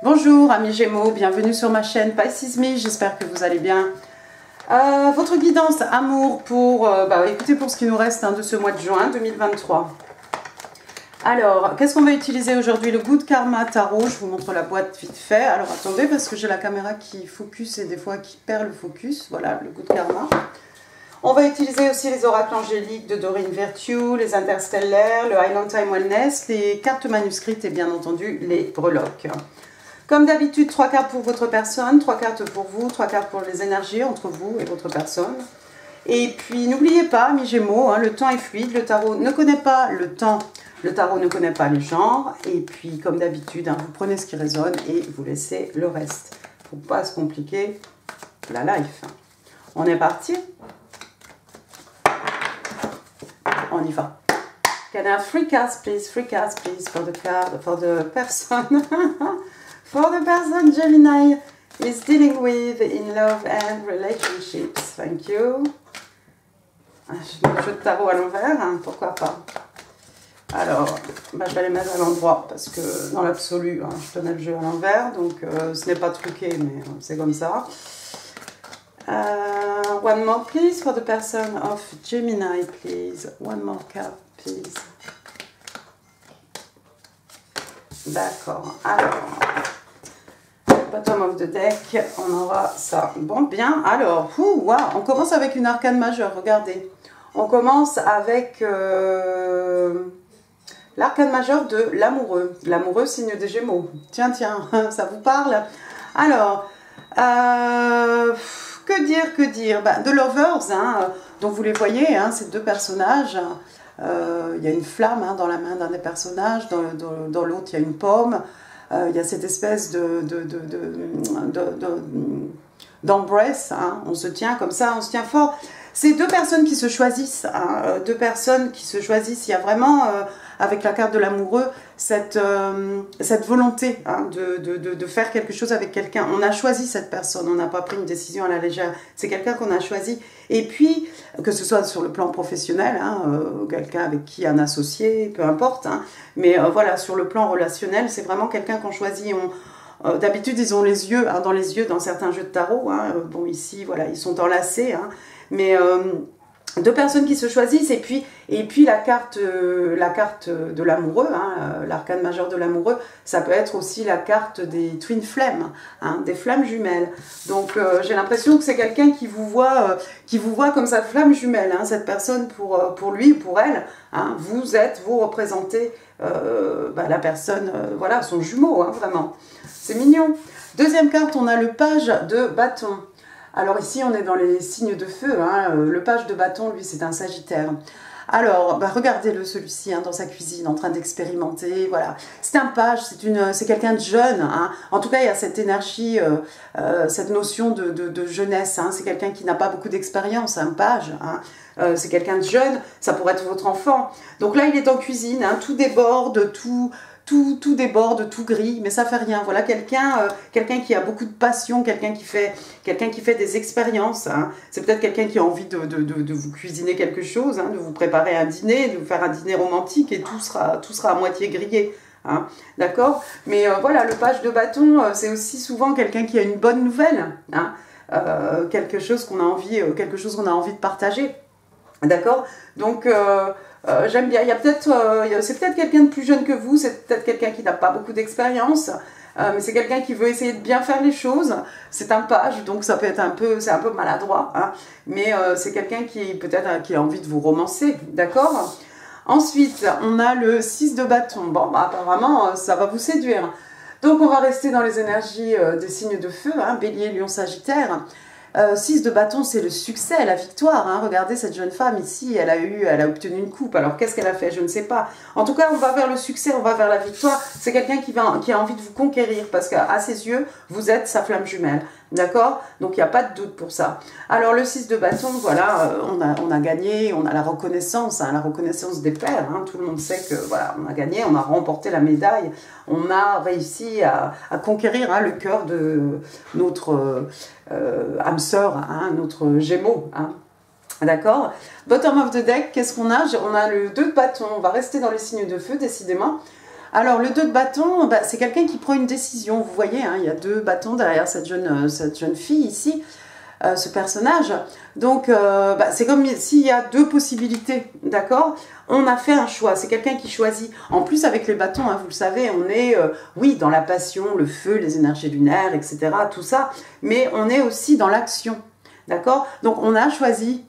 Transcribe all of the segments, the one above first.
Bonjour amis Gémeaux, bienvenue sur ma chaîne Pisces Me, j'espère que vous allez bien. Votre guidance amour pour, écoutez, pour ce qui nous reste de ce mois de juin 2023. Alors, qu'est-ce qu'on va utiliser aujourd'hui? Le Good Karma Tarot, je vous montre la boîte vite fait. Alors attendez, parce que j'ai la caméra qui focus et des fois qui perd le focus. Voilà, le Good Karma. On va utiliser aussi les oracles angéliques de Doreen Virtue, les interstellaires, le Island Time Wellness, les cartes manuscrites et bien entendu les breloques. Comme d'habitude, 3 cartes pour votre personne, 3 cartes pour vous, 3 cartes pour les énergies entre vous et votre personne. Et puis, n'oubliez pas, amis Gémeaux, le temps est fluide, le tarot ne connaît pas le temps, le tarot ne connaît pas les genres. Et puis, comme d'habitude, vous prenez ce qui résonne et vous laissez le reste. Pour ne pas se compliquer la life. On est parti? On y va. Can I have 3 cards, please? 3 cards, please, for the card, for the person. For the person Gemini is dealing with in love and relationships. Thank you. Je mets le jeu de tarot à l'envers, pourquoi pas. Alors, je vais les mettre à l'endroit parce que dans l'absolu, je tenais le jeu à l'envers, donc ce n'est pas truqué, mais c'est comme ça. One more, please, for the person of Gemini, please. One more card, please. D'accord. Alors, bottom of the deck, on aura ça. Bon, bien. Alors, wow, on commence avec une arcane majeure, regardez. On commence avec l'arcane majeure de l'amoureux. L'amoureux, signe des Gémeaux. Tiens, tiens, ça vous parle? Alors, que dire? The Lovers, donc vous les voyez, ces deux personnages. Il y a une flamme dans la main d'un des personnages, dans l'autre il y a une pomme. Il y a cette espèce d'embrace, on se tient comme ça, on se tient fort. C'est deux personnes qui se choisissent, deux personnes qui se choisissent. Il y a vraiment, avec la carte de l'amoureux, cette volonté de faire quelque chose avec quelqu'un. On a choisi cette personne, on n'a pas pris une décision à la légère. C'est quelqu'un qu'on a choisi. Et puis, que ce soit sur le plan professionnel, quelqu'un avec qui un associé, peu importe. Mais voilà, sur le plan relationnel, c'est vraiment quelqu'un qu'on choisit. D'habitude, ils ont les yeux dans les yeux dans certains jeux de tarot. Bon, ici, voilà, ils sont enlacés. Mais deux personnes qui se choisissent et puis la carte de l'amoureux, l'arcane majeure de l'amoureux, ça peut être aussi la carte des twin flammes, des flammes jumelles. Donc j'ai l'impression que c'est quelqu'un qui vous voit comme sa flamme jumelle, cette personne pour lui ou pour elle, vous représentez la personne, voilà, son jumeau, vraiment. C'est mignon. Deuxième carte, on a le page de bâton. Alors ici, on est dans les signes de feu. Le page de bâton, lui, c'est un Sagittaire. Alors, regardez-le, celui-ci, dans sa cuisine, en train d'expérimenter. Voilà, c'est un page, c'est quelqu'un de jeune. En tout cas, il y a cette énergie, cette notion de jeunesse. C'est quelqu'un qui n'a pas beaucoup d'expérience, un page. C'est quelqu'un de jeune, ça pourrait être votre enfant. Donc là, il est en cuisine, tout déborde, tout déborde, tout grille, mais ça fait rien. Voilà quelqu'un qui a beaucoup de passion, quelqu'un qui fait des expériences. C'est peut-être quelqu'un qui a envie de vous cuisiner quelque chose, de vous préparer un dîner, de vous faire un dîner romantique et tout sera à moitié grillé. D'accord? Mais voilà, le page de bâton, c'est aussi souvent quelqu'un qui a une bonne nouvelle, quelque chose qu'on a envie de partager. D'accord? Donc j'aime bien. C'est peut-être quelqu'un de plus jeune que vous, c'est peut-être quelqu'un qui n'a pas beaucoup d'expérience, mais c'est quelqu'un qui veut essayer de bien faire les choses. C'est un page, donc ça peut être c'est un peu maladroit, mais c'est quelqu'un qui a envie de vous romancer, d'accord? Ensuite, on a le 6 de bâton. Bon, apparemment, ça va vous séduire. Donc, on va rester dans les énergies des signes de feu, Bélier, Lion, Sagittaire. 6 de bâton, c'est le succès, la victoire. Regardez cette jeune femme ici, elle a obtenu une coupe. Alors qu'est-ce qu'elle a fait? Je ne sais pas. En tout cas, on va vers le succès, on va vers la victoire. C'est quelqu'un qui a envie de vous conquérir parce qu'à ses yeux, vous êtes sa flamme jumelle. D'accord? Donc il n'y a pas de doute pour ça. Alors le 6 de bâton, voilà, on a gagné, on a la reconnaissance des pairs. Tout le monde sait que voilà, on a gagné, on a remporté la médaille. On a réussi à conquérir le cœur de notre âme sœur, notre Gémeaux. D'accord? Bottom of the deck, qu'est-ce qu'on a? On a le 2 de bâton, on va rester dans les signes de feu, décidément. Alors, le 2 de bâton, bah, c'est quelqu'un qui prend une décision. Vous voyez, hein, il y a 2 bâtons derrière cette jeune fille ici, ce personnage. Donc, bah, c'est comme s'il y a 2 possibilités, d'accord? On a fait un choix, c'est quelqu'un qui choisit. En plus, avec les bâtons, hein, vous le savez, on est, oui, dans la passion, le feu, les énergies lunaires, etc., tout ça, mais on est aussi dans l'action, d'accord? Donc, on a choisi,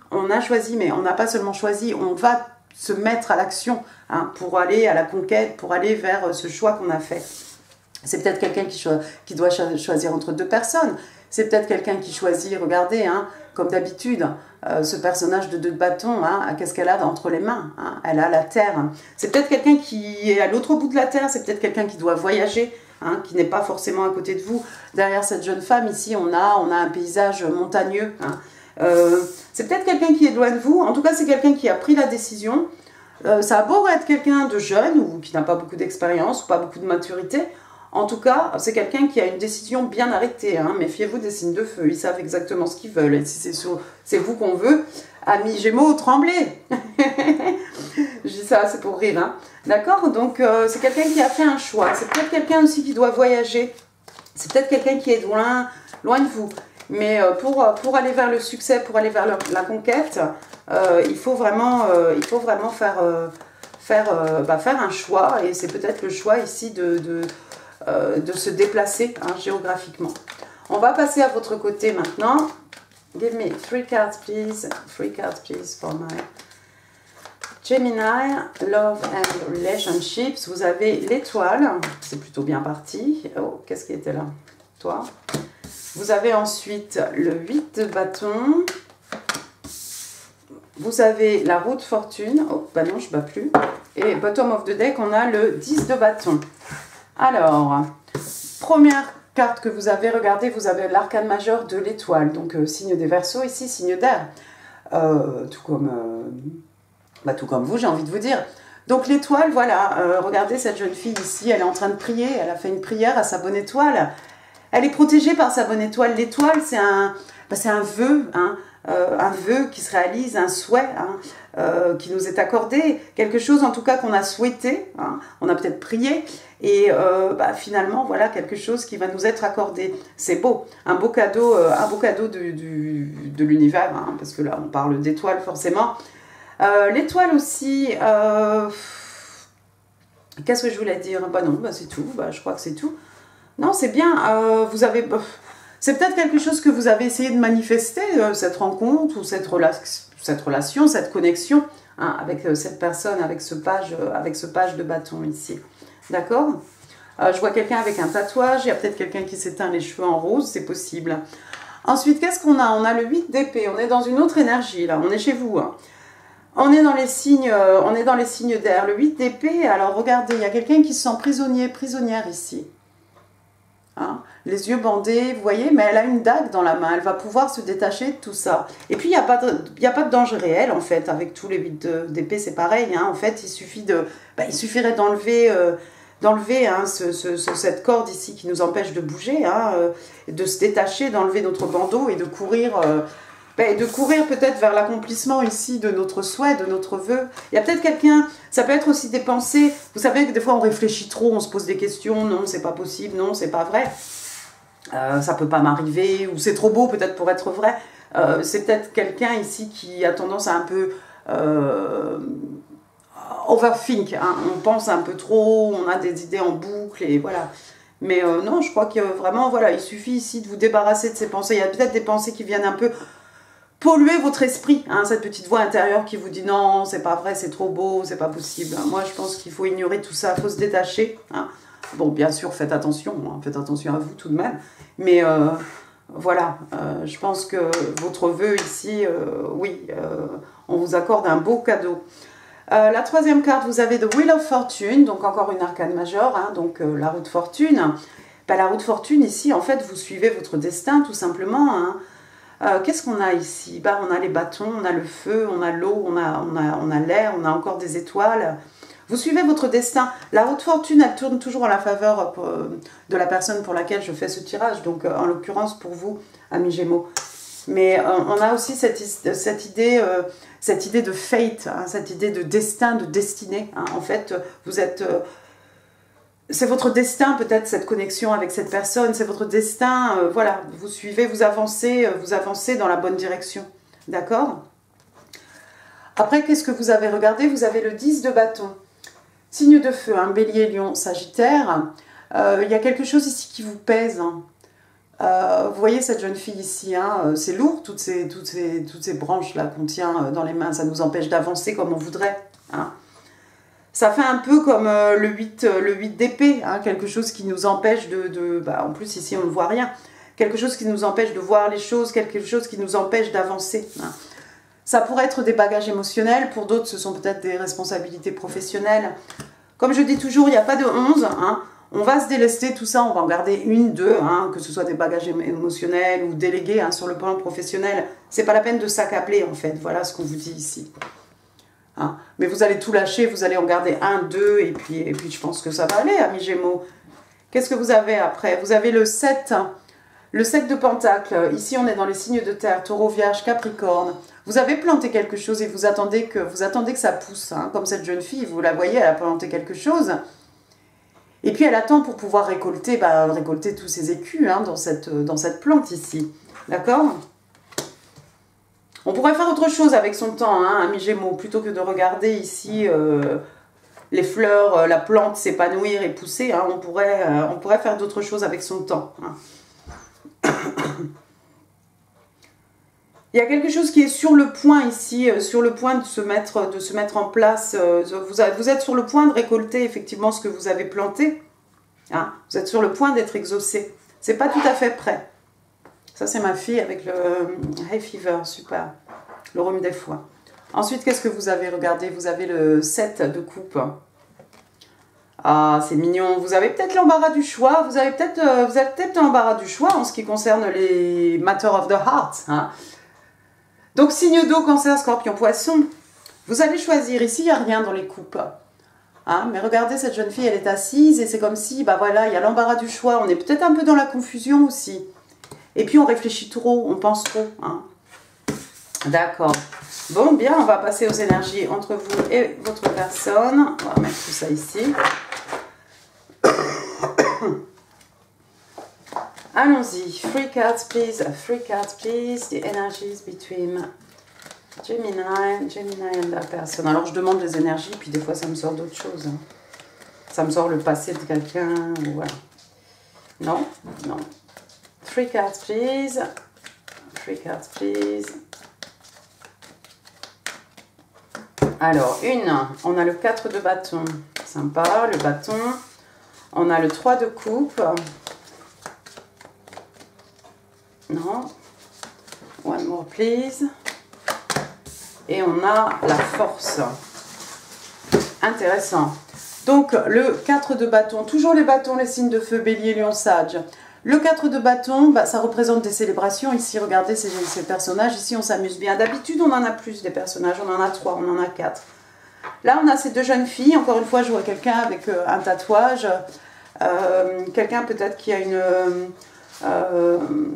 mais on n'a pas seulement choisi, on va se mettre à l'action, hein, pour aller à la conquête, pour aller vers ce choix qu'on a fait. C'est peut-être quelqu'un qui doit choisir entre 2 personnes. C'est peut-être quelqu'un qui choisit, regardez, hein, comme d'habitude, ce personnage de 2 bâtons, hein, qu'est-ce qu'elle a entre les mains, hein? Elle a la terre. C'est peut-être quelqu'un qui est à l'autre bout de la terre, c'est peut-être quelqu'un qui doit voyager, hein, qui n'est pas forcément à côté de vous. Derrière cette jeune femme, ici, on a un paysage montagneux, hein. C'est peut-être quelqu'un qui est loin de vous, en tout cas c'est quelqu'un qui a pris la décision. Ça a beau être quelqu'un de jeune ou qui n'a pas beaucoup d'expérience ou pas beaucoup de maturité, en tout cas c'est quelqu'un qui a une décision bien arrêtée, hein. Méfiez-vous des signes de feu, ils savent exactement ce qu'ils veulent, et si c'est vous qu'on veut, amis Gémeaux, tremblez. Je dis ça, c'est pour rire, hein. D'accord? Donc c'est quelqu'un qui a fait un choix, c'est peut-être quelqu'un aussi qui doit voyager, c'est peut-être quelqu'un qui est loin de vous. Mais pour aller vers le succès, pour aller vers la conquête, il faut vraiment faire un choix. Et c'est peut-être le choix ici de se déplacer, hein, géographiquement. On va passer à votre côté maintenant. Give me 3 cards, please. 3 cards, please, for my Gemini, Love and Relationships. Vous avez l'étoile. C'est plutôt bien parti. Oh, qu'est-ce qui était là? Toi. Vous avez ensuite le 8 de bâton. Vous avez la roue de fortune. Oh, bah non, je ne bats plus. Et bottom of the deck, on a le 10 de bâton. Alors, première carte que vous avez, regardez, vous avez l'arcane majeur de l'étoile. Donc, signe des Verseaux ici, signe d'air. Tout comme vous, j'ai envie de vous dire. Donc, l'étoile, voilà. Regardez cette jeune fille ici, elle est en train de prier. Elle a fait une prière à sa bonne étoile. Elle est protégée par sa bonne étoile. L'étoile, c'est un vœu, hein, un vœu qui se réalise, un souhait, hein, qui nous est accordé, quelque chose en tout cas qu'on a souhaité, hein, on a peut-être prié, et finalement, voilà, quelque chose qui va nous être accordé. C'est beau, un beau cadeau de l'univers, hein, parce que là, on parle d'étoile forcément. L'étoile aussi, qu'est-ce que je voulais dire? Bah non, bah c'est tout, bah, je crois que c'est tout. Non, c'est bien, c'est peut-être quelque chose que vous avez essayé de manifester, cette rencontre ou cette relation, cette connexion, hein, avec cette personne, avec ce page de bâton ici. D'accord? Je vois quelqu'un avec un tatouage, il y a peut-être quelqu'un qui s'éteint les cheveux en rose, c'est possible. Ensuite, qu'est-ce qu'on a? On a le 8 d'épée, on est dans une autre énergie, là, on est chez vous, hein. On est dans les signes d'air. Le 8 d'épée, alors regardez, il y a quelqu'un qui se sent prisonnière ici. Hein, les yeux bandés, vous voyez, mais elle a une dague dans la main, elle va pouvoir se détacher de tout ça. Et puis, il n'y a pas de danger réel, en fait, avec tous les 8 d'épée, c'est pareil, hein, en fait, il suffirait d'enlever hein, cette corde ici qui nous empêche de bouger, hein, de se détacher, d'enlever notre bandeau et de courir peut-être vers l'accomplissement ici de notre souhait, de notre vœu. Il y a peut-être quelqu'un, ça peut être aussi des pensées, vous savez que des fois on réfléchit trop, on se pose des questions, non c'est pas possible, non c'est pas vrai, ça peut pas m'arriver, ou c'est trop beau peut-être pour être vrai. C'est peut-être quelqu'un ici qui a tendance à un peu overthink, hein. On pense un peu trop, on a des idées en boucle et voilà. Mais non, je crois que vraiment, voilà, il suffit ici de vous débarrasser de ces pensées. Il y a peut-être des pensées qui viennent un peu polluer votre esprit, hein, cette petite voix intérieure qui vous dit non, c'est pas vrai, c'est trop beau, c'est pas possible. Moi, je pense qu'il faut ignorer tout ça, il faut se détacher, hein. Bon, bien sûr, faites attention à vous tout de même. Mais voilà, je pense que votre vœu ici, oui, on vous accorde un beau cadeau. La troisième carte, vous avez The Wheel of Fortune, donc encore une arcane majeure, hein, donc la roue de fortune. La roue de fortune ici, en fait, vous suivez votre destin tout simplement, hein. Qu'est-ce qu'on a ici? On a les bâtons, on a le feu, on a l'eau, on a l'air, on a encore des étoiles. Vous suivez votre destin. La roue de fortune, elle tourne toujours en la faveur de la personne pour laquelle je fais ce tirage. Donc, en l'occurrence, pour vous, amis Gémeaux. Mais on a aussi cette idée de fate, hein, cette idée de destin, de destinée. Hein. En fait, vous êtes c'est votre destin peut-être cette connexion avec cette personne, c'est votre destin, voilà, vous suivez, vous avancez dans la bonne direction, d'accord? Après, qu'est-ce que vous avez regardé? Vous avez le 10 de bâton, signe de feu, hein, bélier, lion, sagittaire, il y a quelque chose ici qui vous pèse, hein. Vous voyez cette jeune fille ici, hein, c'est lourd, toutes ces branches-là qu'on tient dans les mains, ça nous empêche d'avancer comme on voudrait, hein. Ça fait un peu comme le 8 d'épée, hein, quelque chose qui nous empêche bah, en plus ici on ne voit rien, quelque chose qui nous empêche de voir les choses, quelque chose qui nous empêche d'avancer, hein. Ça pourrait être des bagages émotionnels, pour d'autres ce sont peut-être des responsabilités professionnelles. Comme je dis toujours, il n'y a pas de 11, hein. On va se délester tout ça, on va en garder une, deux, hein, que ce soit des bagages émotionnels ou délégués, hein, sur le plan professionnel. C'est pas la peine de s'accabler en fait, voilà ce qu'on vous dit ici. Hein. Mais vous allez tout lâcher, vous allez en garder un, deux, et puis je pense que ça va aller, amis Gémeaux. Qu'est-ce que vous avez après? Vous avez le 7 de Pentacle. Ici on est dans les signes de terre, Taureau, Vierge, Capricorne. Vous avez planté quelque chose et vous attendez que ça pousse, hein, comme cette jeune fille, vous la voyez, elle a planté quelque chose. Et puis elle attend pour pouvoir récolter tous ses écus, hein, dans cette plante ici. D'accord? On pourrait faire autre chose avec son temps, hein, amis Gémeaux, plutôt que de regarder ici les fleurs, la plante s'épanouir et pousser. Hein, on pourrait faire d'autres choses avec son temps. Hein. Il y a quelque chose qui est sur le point ici, sur le point de se mettre en place. Vous êtes sur le point de récolter effectivement ce que vous avez planté. Hein. Vous êtes sur le point d'être exaucé. C'est pas tout à fait prêt. Ça, c'est ma fille avec le hay fever, super. Le rhume des foies. Ensuite, qu'est-ce que vous avez regardé? Vous avez le 7 de coupe. Ah, c'est mignon. Vous avez peut-être l'embarras du choix. Vous avez peut-être l'embarras du choix en ce qui concerne les matter of the heart. Hein. Donc, signe d'eau, cancer, scorpion, poisson. Vous allez choisir. Ici, il n'y a rien dans les coupes. Hein, mais regardez, cette jeune fille, elle est assise et c'est comme si, bah voilà, il y a l'embarras du choix. On est peut-être un peu dans la confusion aussi. Et puis, on réfléchit trop, on pense trop. Hein. D'accord. Bon, bien, on va passer aux énergies entre vous et votre personne. On va mettre tout ça ici. Allons-y. Three cards, please. Three cards, please. The energies between Gemini and la personne. Alors, je demande les énergies, puis des fois, ça me sort d'autres choses. Hein. Ça me sort le passé de quelqu'un. Voilà. Non, non. Three cards, please. Three cards, please. Alors, on a le 4 de bâton. Sympa, le bâton. On a le 3 de coupe. Non. One more, please. Et on a la force. Intéressant. Donc, le 4 de bâton. Toujours les bâtons, les signes de feu, bélier, lion, sage. Le 4 de bâton, bah, ça représente des célébrations. Ici, regardez ces personnages. Ici, on s'amuse bien. D'habitude, on en a plus des personnages. On en a 3, on en a 4. Là, on a ces deux jeunes filles. Encore une fois, je vois quelqu'un avec un tatouage. Quelqu'un peut-être qui a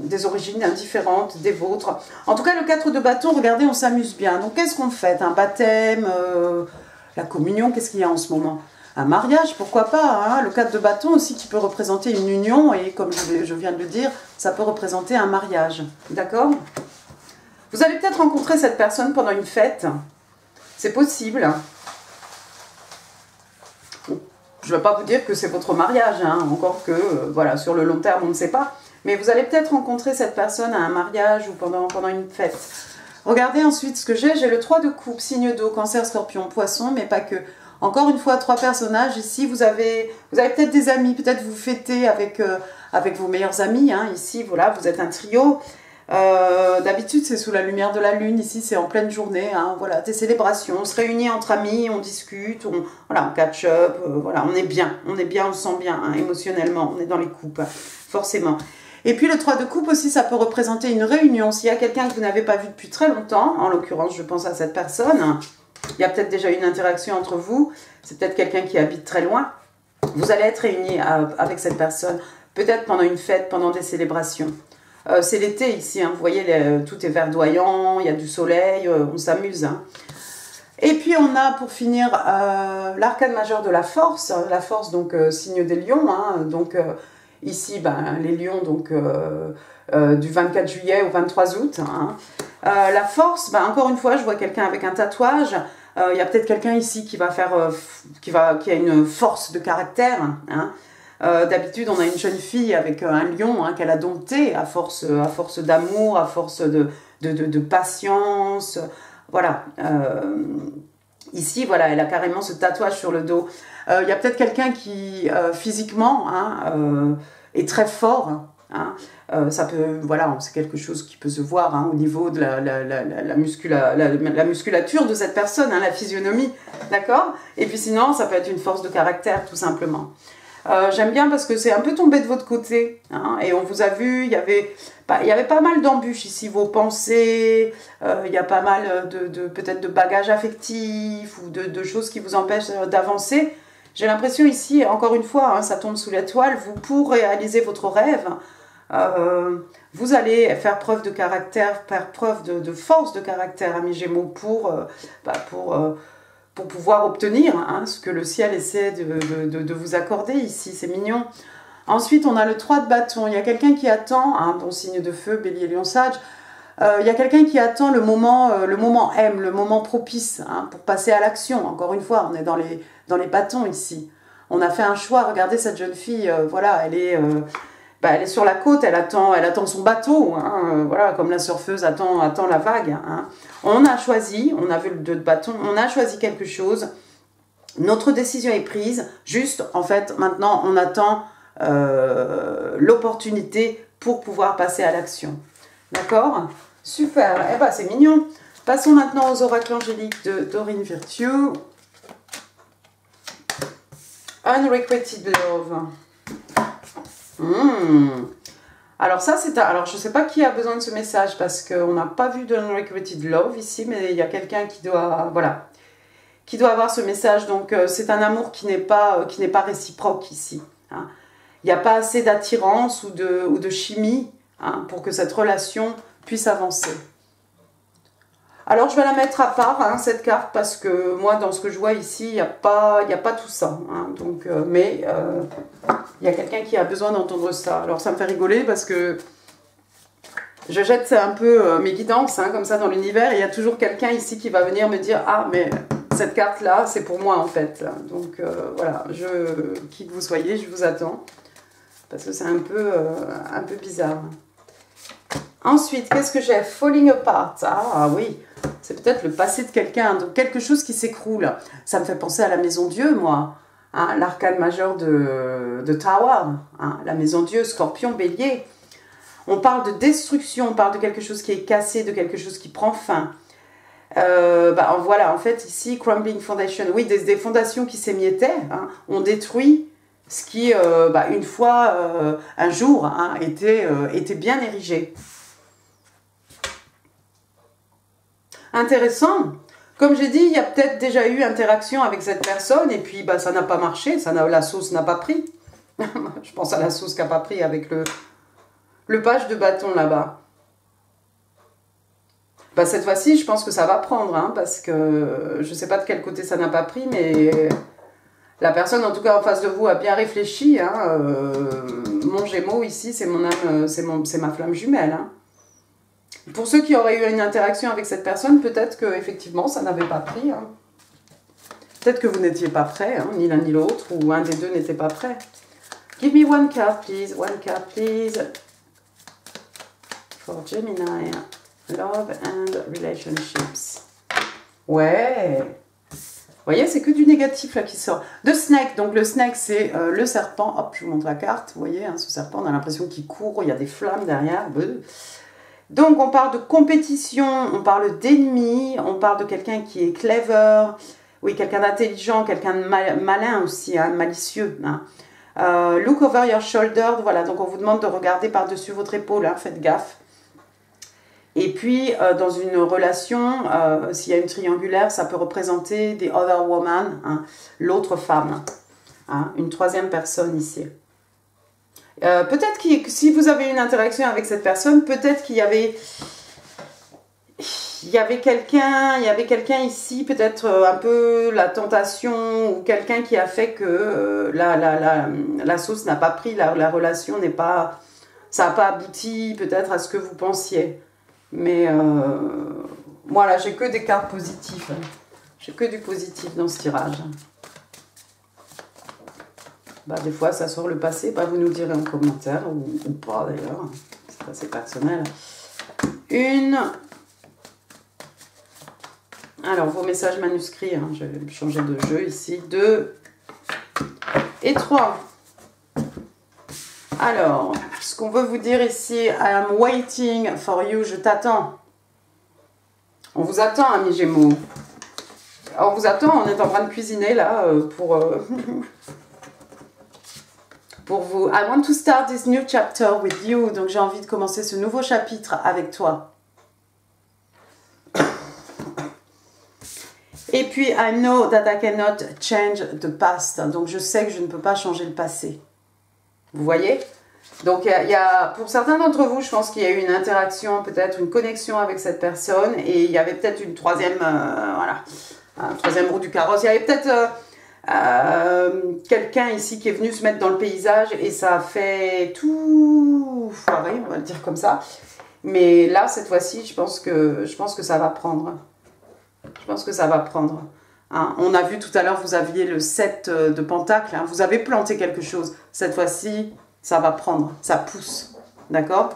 des origines différentes des vôtres. En tout cas, le 4 de bâton, regardez, on s'amuse bien. Donc, qu'est-ce qu'on fait? Un baptême, la communion, qu'est-ce qu'il y a en ce moment? Un mariage, pourquoi pas, hein. Le 4 de bâton aussi qui peut représenter une union et comme je viens de le dire, ça peut représenter un mariage. D'accord? Vous allez peut-être rencontrer cette personne pendant une fête. C'est possible. Je ne vais pas vous dire que c'est votre mariage, hein, encore que, voilà, sur le long terme, on ne sait pas. Mais vous allez peut-être rencontrer cette personne à un mariage ou pendant une fête. Regardez ensuite ce que j'ai le 3 de coupe, signe d'eau, cancer, scorpion, poisson, mais pas que. Encore une fois, 3 personnages. Ici, vous avez peut-être des amis, peut-être vous fêtez avec vos meilleurs amis. Hein. Ici, voilà, vous êtes un trio. D'habitude, c'est sous la lumière de la lune. Ici, c'est en pleine journée. Hein. Voilà, des célébrations. On se réunit entre amis, on discute, on catch up. Voilà, on est bien, on se sent bien hein, émotionnellement. On est dans les coupes, forcément. Et puis, le 3 de coupe aussi, ça peut représenter une réunion. S'il y a quelqu'un que vous n'avez pas vu depuis très longtemps, en l'occurrence, je pense à cette personne. Il y a peut-être déjà une interaction entre vous. C'est peut-être quelqu'un qui habite très loin. Vous allez être réunis avec cette personne. Peut-être pendant une fête, pendant des célébrations. C'est l'été ici. Hein, vous voyez, tout est verdoyant. Il y a du soleil. On s'amuse. Hein. Et puis on a pour finir l'arcane majeur de la force donc signe des lions, hein, donc ici ben, les lions donc, du 24 juillet au 23 août. Hein. La force, ben, encore une fois je vois quelqu'un avec un tatouage, il y a peut-être quelqu'un ici qui va faire, qui a une force de caractère. Hein. D'habitude on a une jeune fille avec un lion hein, qu'elle a dompté à force d'amour, à force de patience. Voilà. Ici, voilà, elle a carrément ce tatouage sur le dos. Il y a peut-être quelqu'un qui, physiquement, hein, est très fort. Hein. Ça peut, voilà, c'est quelque chose qui peut se voir hein, au niveau de la musculature de cette personne, hein, la physionomie, d'accord? Et puis sinon, ça peut être une force de caractère, tout simplement. J'aime bien parce que c'est un peu tombé de votre côté. Hein, et on vous a vu, il y avait pas mal d'embûches ici, vos pensées, il y a pas mal peut-être de bagages affectifs ou de choses qui vous empêchent d'avancer. J'ai l'impression ici, encore une fois, hein, ça tombe sous la toile, vous pour réaliser votre rêve, vous allez faire preuve de caractère, faire preuve de force de caractère, amis Gémeaux, pour pouvoir obtenir hein, ce que le ciel essaie de vous accorder ici, c'est mignon. Ensuite, on a le 3 de bâton. Il y a quelqu'un qui attend, hein, bon signe de feu, bélier, lion, sage. Il y a quelqu'un qui attend le moment M, le moment propice hein, pour passer à l'action. Encore une fois, on est dans les bâtons ici. On a fait un choix. Regardez cette jeune fille, voilà, elle est sur la côte, elle attend son bateau, hein, voilà, comme la surfeuse attend la vague. Hein. On a choisi, on a vu le 2 de bâton, on a choisi quelque chose. Notre décision est prise. Juste, en fait, maintenant, on attend l'opportunité pour pouvoir passer à l'action. D'accord? Super. Eh ben, c'est mignon. Passons maintenant aux oracles angéliques de Dorine Virtue. Unrequited Love. Alors ça, alors je ne sais pas qui a besoin de ce message parce qu'on n'a pas vu de Unrequited Love ici, mais il y a quelqu'un qui doit, voilà, qui doit avoir ce message. Donc c'est un amour qui n'est pas réciproque ici. Hein. Il n'y a pas assez d'attirance ou de chimie hein, pour que cette relation puisse avancer. Alors je vais la mettre à part, hein, cette carte, parce que moi, dans ce que je vois ici, il n'y a pas tout ça. Hein, donc, mais il y a quelqu'un qui a besoin d'entendre ça. Alors ça me fait rigoler parce que je jette un peu mes guidances, hein, comme ça, dans l'univers. Et il y a toujours quelqu'un ici qui va venir me dire « Ah, mais cette carte-là, c'est pour moi, en fait. » Donc voilà, qui que vous soyez, je vous attends. Parce que c'est un peu bizarre. Ensuite, qu'est-ce que j'ai? Falling apart. Ah oui, c'est peut-être le passé de quelqu'un, donc quelque chose qui s'écroule. Ça me fait penser à la maison Dieu, moi. Hein, l'arcane majeur de Tower. Hein, la maison Dieu, Scorpion, Bélier. On parle de destruction, on parle de quelque chose qui est cassé, de quelque chose qui prend fin. Voilà, en fait, ici, Crumbling Foundation. Oui, des fondations qui s'émiettaient. Hein, on détruit ce qui, une fois, un jour, hein, était bien érigé. Intéressant. Comme j'ai dit, il y a peut-être déjà eu interaction avec cette personne et puis ça n'a pas marché, la sauce n'a pas pris. Je pense à la sauce qui n'a pas pris avec le page de bâton là-bas. Cette fois-ci, je pense que ça va prendre, hein, parce que je ne sais pas de quel côté ça n'a pas pris, mais la personne, en tout cas en face de vous, a bien réfléchi. Hein, mon Gémeaux ici, c'est mon âme, c'est ma flamme jumelle. Hein. Pour ceux qui auraient eu une interaction avec cette personne, peut-être qu'effectivement, ça n'avait pas pris. Hein. Peut-être que vous n'étiez pas prêt, hein, ni l'un ni l'autre, ou un des deux n'était pas prêt. Give me one card, please. One card, please. For Gemini. Love and relationships. Ouais. Vous voyez, c'est que du négatif là qui sort. The Snake. Donc le snake, c'est le serpent. Hop, je vous montre la carte. Vous voyez, hein, ce serpent, on a l'impression qu'il court. Il y a des flammes derrière. Donc, on parle de compétition, on parle d'ennemi, on parle de quelqu'un qui est clever, oui, quelqu'un d'intelligent, quelqu'un de malin aussi, hein, malicieux. Hein. Look over your shoulder, voilà, donc on vous demande de regarder par-dessus votre épaule, hein, faites gaffe. Et puis, dans une relation, s'il y a une triangulaire, ça peut représenter the other woman, hein, l'autre femme, hein, une troisième personne ici. Peut-être que si vous avez une interaction avec cette personne, peut-être qu'il y avait y avait quelqu'un ici, peut-être un peu la tentation, ou quelqu'un qui a fait que la sauce n'a pas pris, la relation n'est pas, ça n'a pas abouti peut-être à ce que vous pensiez. Mais voilà, j'ai que des cartes positives. J'ai que du positif dans ce tirage. Bah, des fois, ça sort le passé. Bah, vous nous direz en commentaire, ou pas d'ailleurs. C'est assez personnel. Une. Alors, vos messages manuscrits. Hein, je vais changer de jeu ici. 2 et 3. Alors, ce qu'on veut vous dire ici, I am waiting for you. Je t'attends. On vous attend, amis Gémeaux. On vous attend, on est en train de cuisiner là pour vous. I want to start this new chapter with you. Donc j'ai envie de commencer ce nouveau chapitre avec toi. Et puis, I know that I cannot change the past. Donc je sais que je ne peux pas changer le passé. Vous voyez? Donc il y a, pour certains d'entre vous, je pense qu'il y a eu une interaction, peut-être une connexion avec cette personne. Et il y avait peut-être une troisième, voilà, un troisième roue du carrosse. Il y avait peut-être quelqu'un ici qui est venu se mettre dans le paysage et ça a fait tout foirer, on va le dire comme ça. Mais là, cette fois-ci, je pense que ça va prendre. Je pense que ça va prendre. Hein, on a vu tout à l'heure, vous aviez le 7 de Pentacle. Hein, vous avez planté quelque chose. Cette fois-ci, ça va prendre. Ça pousse. D'accord?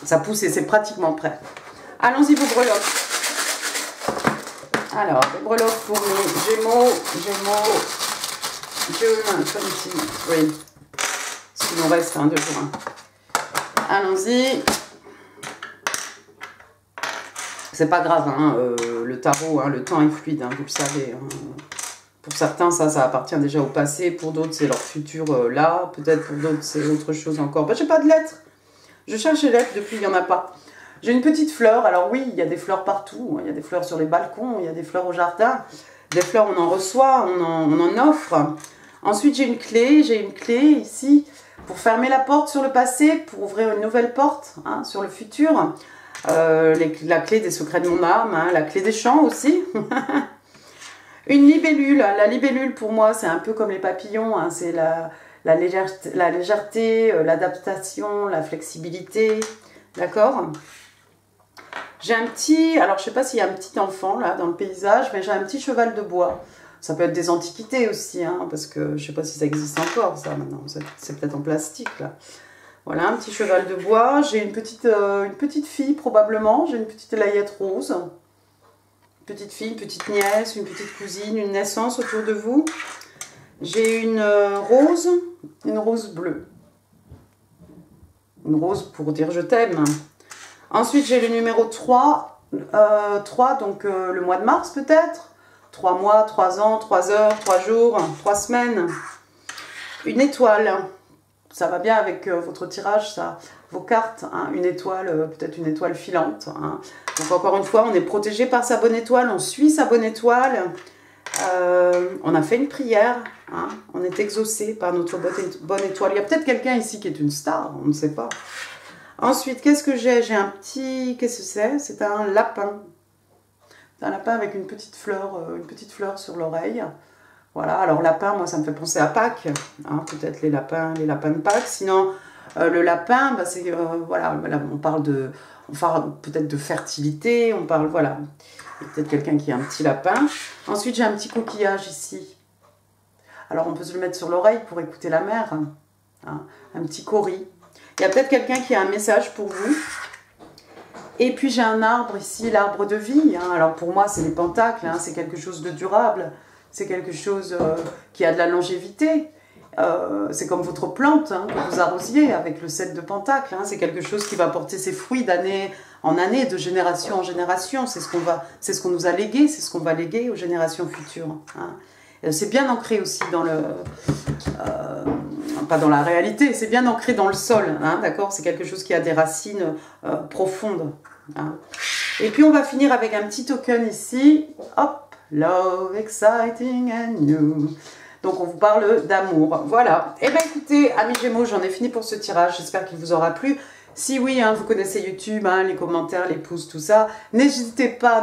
Ça pousse et c'est pratiquement prêt. Allons-y, vos breloques. Alors, les breloques pour les Gémeaux, June 23. Ce qu'il nous reste, hein, de juin. Allons-y. C'est pas grave, hein, le tarot, hein, le temps est fluide, hein, vous le savez. Hein. Pour certains, ça appartient déjà au passé. Pour d'autres, c'est leur futur là. Peut-être pour d'autres, c'est autre chose encore. Bah, j'ai pas de lettres. Je cherche les lettres depuis, il n'y en a pas. J'ai une petite fleur. Alors oui, il y a des fleurs partout. Il y a des fleurs sur les balcons, il y a des fleurs au jardin. Des fleurs, on en reçoit, on en offre. Ensuite, j'ai une clé ici pour fermer la porte sur le passé, pour ouvrir une nouvelle porte, hein, sur le futur. La clé des secrets de mon âme, hein, la clé des champs aussi. Une libellule. La libellule, pour moi, c'est un peu comme les papillons. Hein, c'est la légèreté, l'adaptation, la flexibilité. D'accord? J'ai un petit... Alors, je ne sais pas s'il y a un petit enfant, là, dans le paysage, mais j'ai un petit cheval de bois. Ça peut être des antiquités aussi, hein, parce que je ne sais pas si ça existe encore, ça, maintenant. C'est peut-être en plastique, là. Voilà, un petit cheval de bois. J'ai une petite fille, probablement. J'ai une petite layette rose. Une petite fille, une petite nièce, une petite cousine, une naissance autour de vous. J'ai une rose bleue. Une rose pour dire je t'aime. Ensuite, j'ai le numéro 3. 3, donc le mois de mars peut-être. 3 mois, 3 ans, 3 heures, 3 jours, 3 semaines. Une étoile. Ça va bien avec votre tirage, ça, vos cartes. Hein, une étoile, peut-être une étoile filante. Hein. Donc encore une fois, on est protégé par sa bonne étoile, on suit sa bonne étoile. On a fait une prière, hein, on est exaucé par notre bonne étoile. Il y a peut-être quelqu'un ici qui est une star, on ne sait pas. Ensuite, qu'est-ce que j'ai? J'ai un petit... Qu'est-ce que c'est? C'est un lapin. C'est un lapin avec une petite fleur sur l'oreille. Voilà, alors lapin, moi ça me fait penser à Pâques, hein, peut-être les lapins de Pâques. Sinon, le lapin, bah, c'est, voilà, on parle peut-être de fertilité, on parle, voilà. Il y a peut-être quelqu'un qui a un petit lapin. Ensuite, j'ai un petit coquillage ici. Alors, on peut se le mettre sur l'oreille pour écouter la mer. Hein, un petit cori. Il y a peut-être quelqu'un qui a un message pour vous. Et puis, j'ai un arbre ici, l'arbre de vie. Hein. Alors, pour moi, c'est les pentacles, hein, c'est quelque chose de durable. C'est quelque chose qui a de la longévité. C'est comme votre plante, hein, que vous arrosiez avec le 7 de Pentacle. Hein. C'est quelque chose qui va porter ses fruits d'année en année, de génération en génération. C'est ce qu'on nous a légué, c'est ce qu'on va léguer aux générations futures. Hein. C'est bien ancré aussi dans le... pas dans la réalité, c'est bien ancré dans le sol. Hein, d'accord? C'est quelque chose qui a des racines profondes. Hein. Et puis on va finir avec un petit token ici. Hop! Love, exciting and new. Donc on vous parle d'amour. Voilà. Et bien écoutez, amis Gémeaux, j'en ai fini pour ce tirage. J'espère qu'il vous aura plu. Si oui, vous connaissez YouTube, les commentaires, les pouces, tout ça, n'hésitez pas,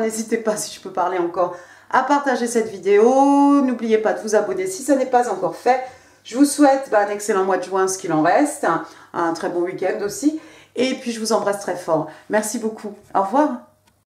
si je peux parler encore, à partager cette vidéo. N'oubliez pas de vous abonner si ça n'est pas encore fait. Je vous souhaite un excellent mois de juin, ce qu'il en reste, un très bon week-end aussi. Et puis, je vous embrasse très fort. Merci beaucoup. Au revoir.